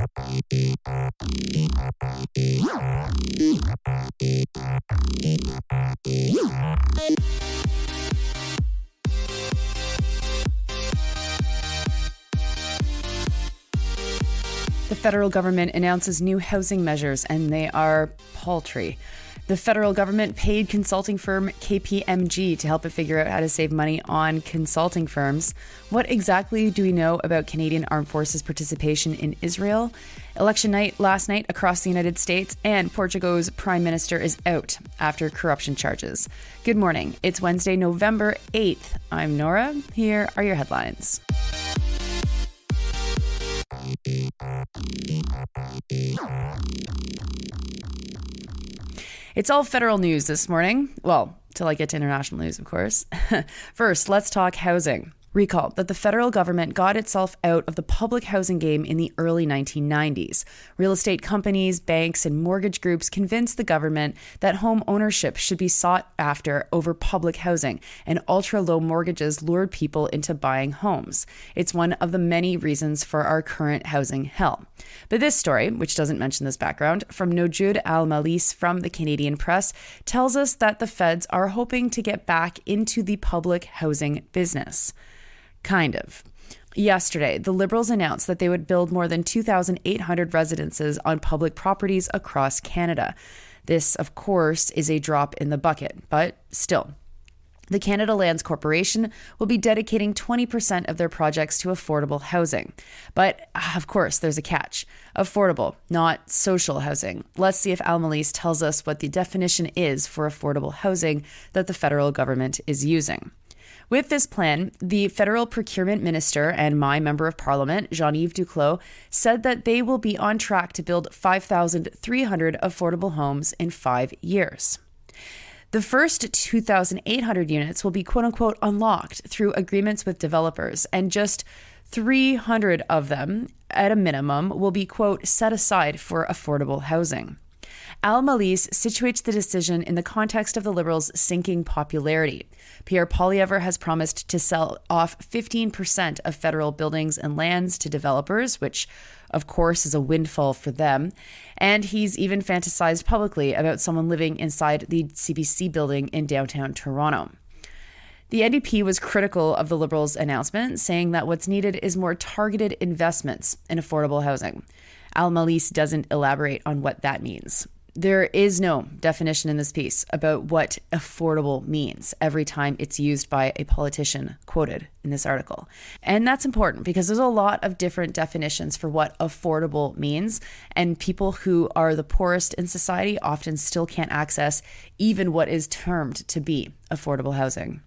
The federal government announces new housing measures, and they are paltry. The federal government paid consulting firm KPMG to help it figure out how to save money on consulting firms. What exactly do we know about Canadian Armed Forces participation in Israel? Election night last night across the United States, and Portugal's prime minister is out after corruption charges. Good morning. It's Wednesday, November 8th. I'm Nora. Here are your headlines. It's all federal news this morning. Well, till I get to international news, of course. First, let's talk housing. Recall that the federal government got itself out of the public housing game in the early 1990s. Real estate companies, banks, and mortgage groups convinced the government that home ownership should be sought after over public housing, and ultra-low mortgages lured people into buying homes. It's one of the many reasons for our current housing hell. But this story, which doesn't mention this background, from Nojoud Al-Malisi from the Canadian Press, tells us that the feds are hoping to get back into the public housing business. Kind of. Yesterday, the Liberals announced that they would build more than 2,800 residences on public properties across Canada. This, of course, is a drop in the bucket, but still. The Canada Lands Corporation will be dedicating 20% of their projects to affordable housing. But, of course, there's a catch. Affordable, not social housing. Let's see if Al-Malisi tells us what the definition is for affordable housing that the federal government is using. With this plan, the federal procurement minister and my member of parliament, Jean-Yves Duclos, said that they will be on track to build 5,300 affordable homes in 5 years. The first 2,800 units will be quote-unquote unlocked through agreements with developers, and just 300 of them, at a minimum, will be, quote, set aside for affordable housing. Al-Malisi situates the decision in the context of the Liberals' sinking popularity. Pierre Poilievre has promised to sell off 15% of federal buildings and lands to developers, which, of course, is a windfall for them. And he's even fantasized publicly about someone living inside the CBC building in downtown Toronto. The NDP was critical of the Liberals' announcement, saying that what's needed is more targeted investments in affordable housing. Al-Malisi doesn't elaborate on what that means. There is no definition in this piece about what affordable means every time it's used by a politician quoted in this article. And that's important because there's a lot of different definitions for what affordable means, and people who are the poorest in society often still can't access even what is termed to be affordable housing.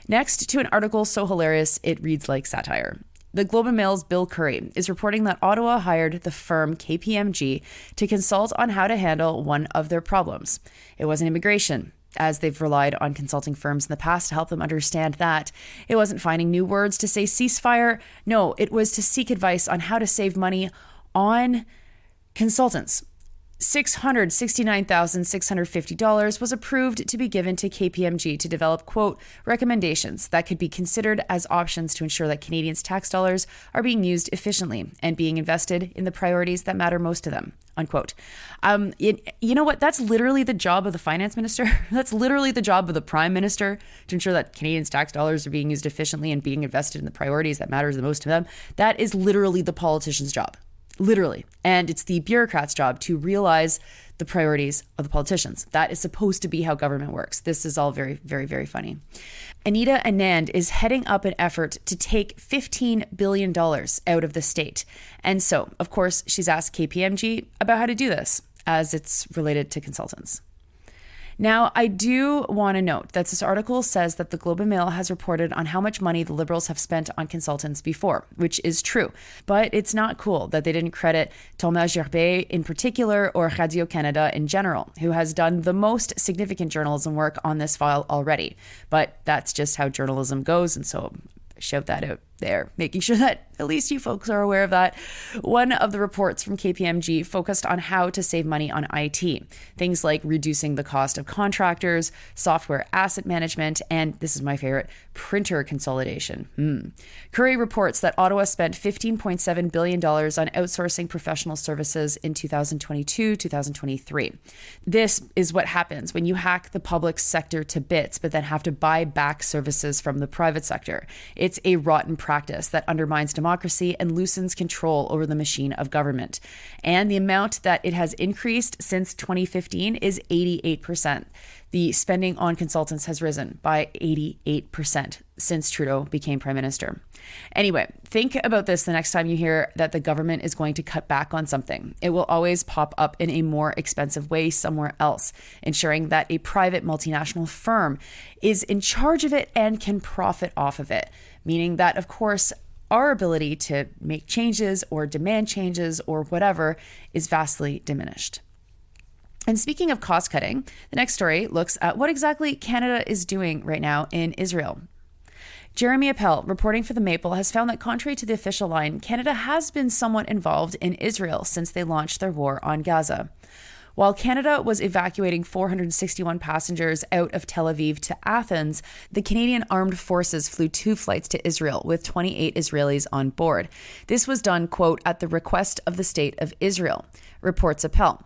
Next, to an article so hilarious it reads like satire. The Globe and Mail's Bill Curry is reporting that Ottawa hired the firm KPMG to consult on how to handle one of their problems. It wasn't immigration, as they've relied on consulting firms in the past to help them understand that. It wasn't finding new words to say ceasefire. No, it was to seek advice on how to save money on consultants. $669,650 was approved to be given to KPMG to develop, quote, recommendations that could be considered as options to ensure that Canadians' tax dollars are being used efficiently and being invested in the priorities that matter most to them, unquote. You know what? That's literally the job of the finance minister. That's literally the job of the prime minister, to ensure that Canadians' tax dollars are being used efficiently and being invested in the priorities that matters the most to them. That is literally the politician's job. Literally. And it's the bureaucrat's job to realize the priorities of the politicians. That is supposed to be how government works. This is all very, very, very funny. Anita Anand is heading up an effort to take $15 billion out of the state. And so, of course, she's asked KPMG about how to do this, as it's related to consultants. Now, I do want to note that this article says that the Globe and Mail has reported on how much money the Liberals have spent on consultants before, which is true. But it's not cool that they didn't credit Thomas Gerbet in particular or Radio-Canada in general, who has done the most significant journalism work on this file already. But that's just how journalism goes, and so shout that out there, making sure that at least you folks are aware of that. One of the reports from KPMG focused on how to save money on IT, things like reducing the cost of contractors, software asset management, and this is my favorite, printer consolidation. Curry reports that Ottawa spent $15.7 billion on outsourcing professional services in 2022-2023. This is what happens when you hack the public sector to bits, but then have to buy back services from the private sector. It's a rotten practice that undermines democracy and loosens control over the machine of government. And the amount that it has increased since 2015 is 88%. The spending on consultants has risen by 88% since Trudeau became Prime Minister. Anyway, think about this the next time you hear that the government is going to cut back on something. It will always pop up in a more expensive way somewhere else, ensuring that a private multinational firm is in charge of it and can profit off of it, meaning that, of course, our ability to make changes or demand changes or whatever is vastly diminished. And speaking of cost cutting, the next story looks at what exactly Canada is doing right now in Israel. Jeremy Appel, reporting for The Maple, has found that contrary to the official line, Canada has been somewhat involved in Israel since they launched their war on Gaza. While Canada was evacuating 461 passengers out of Tel Aviv to Athens, the Canadian Armed Forces flew 2 flights to Israel with 28 Israelis on board. This was done, quote, at the request of the State of Israel, reports Appel.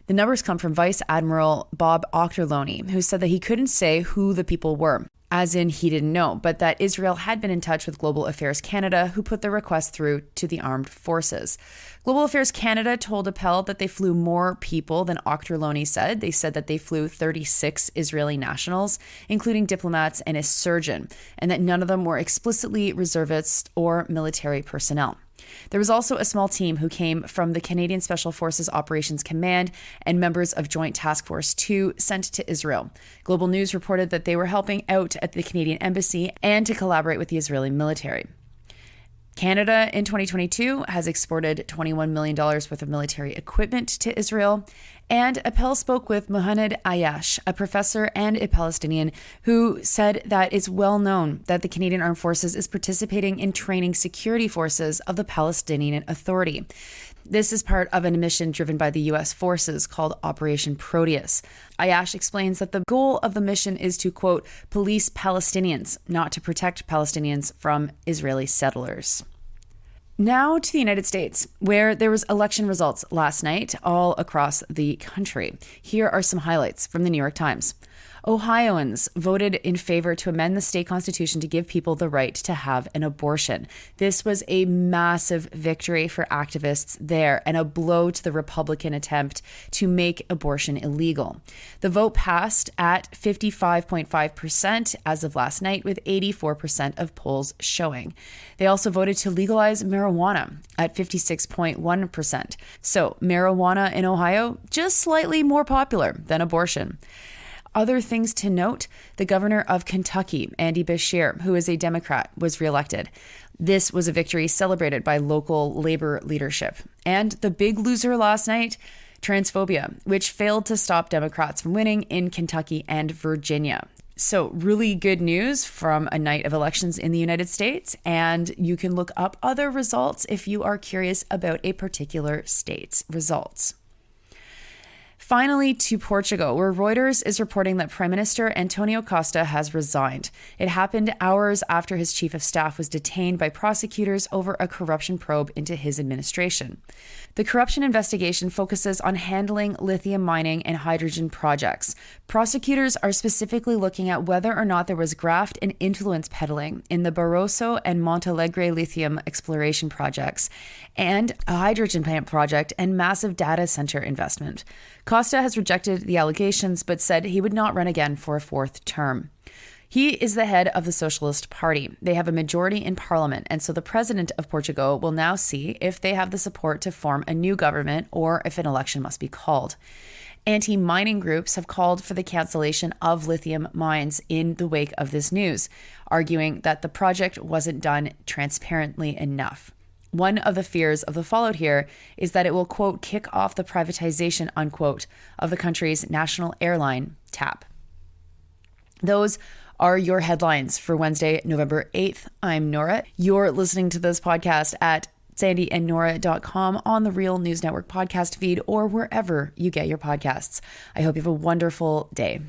The numbers come from Vice Admiral Bob Ochterlony, who said that he couldn't say who the people were, as in he didn't know, but that Israel had been in touch with Global Affairs Canada, who put the request through to the armed forces. Global Affairs Canada told Appel that they flew more people than Ochterlony said. They said that they flew 36 Israeli nationals, including diplomats and a surgeon, and that none of them were explicitly reservists or military personnel. There was also a small team who came from the Canadian Special Forces Operations Command and members of Joint Task Force 2 sent to Israel. Global News reported that they were helping out at the Canadian Embassy and to collaborate with the Israeli military. Canada in 2022 has exported $21 million worth of military equipment to Israel. And Appel spoke with Mohamed Ayash, a professor and a Palestinian, who said that it's well known that the Canadian Armed Forces is participating in training security forces of the Palestinian Authority. This is part of a mission driven by the U.S. forces called Operation Proteus. Ayash explains that the goal of the mission is to, quote, police Palestinians, not to protect Palestinians from Israeli settlers. Now to the United States, where there was election results last night all across the country. Here are some highlights from the New York Times. Ohioans voted in favor to amend the state constitution to give people the right to have an abortion. This was a massive victory for activists there and a blow to the Republican attempt to make abortion illegal. The vote passed at 55.5% as of last night, with 84% of polls showing. They also voted to legalize marijuana at 56.1%. So marijuana in Ohio, just slightly more popular than abortion. Other things to note, the governor of Kentucky, Andy Beshear, who is a Democrat, was reelected. This was a victory celebrated by local labor leadership. And the big loser last night, transphobia, which failed to stop Democrats from winning in Kentucky and Virginia. So really good news from a night of elections in the United States, and you can look up other results if you are curious about a particular state's results. Finally, to Portugal, where Reuters is reporting that Prime Minister Antonio Costa has resigned. It happened hours after his chief of staff was detained by prosecutors over a corruption probe into his administration. The corruption investigation focuses on handling lithium mining and hydrogen projects. Prosecutors are specifically looking at whether or not there was graft and influence peddling in the Barroso and Montalegre lithium exploration projects, and a hydrogen plant project and massive data center investment. Costa has rejected the allegations, but said he would not run again for a 4th term. He is the head of the Socialist Party. They have a majority in parliament, and so the president of Portugal will now see if they have the support to form a new government or if an election must be called. Anti-mining groups have called for the cancellation of lithium mines in the wake of this news, arguing that the project wasn't done transparently enough. One of the fears of the fallout here is that it will, quote, kick off the privatization, unquote, of the country's national airline, TAP. Those are your headlines for Wednesday, November 8th. I'm Nora. You're listening to this podcast at sandyandnora.com, on the Real News Network podcast feed, or wherever you get your podcasts. I hope you have a wonderful day.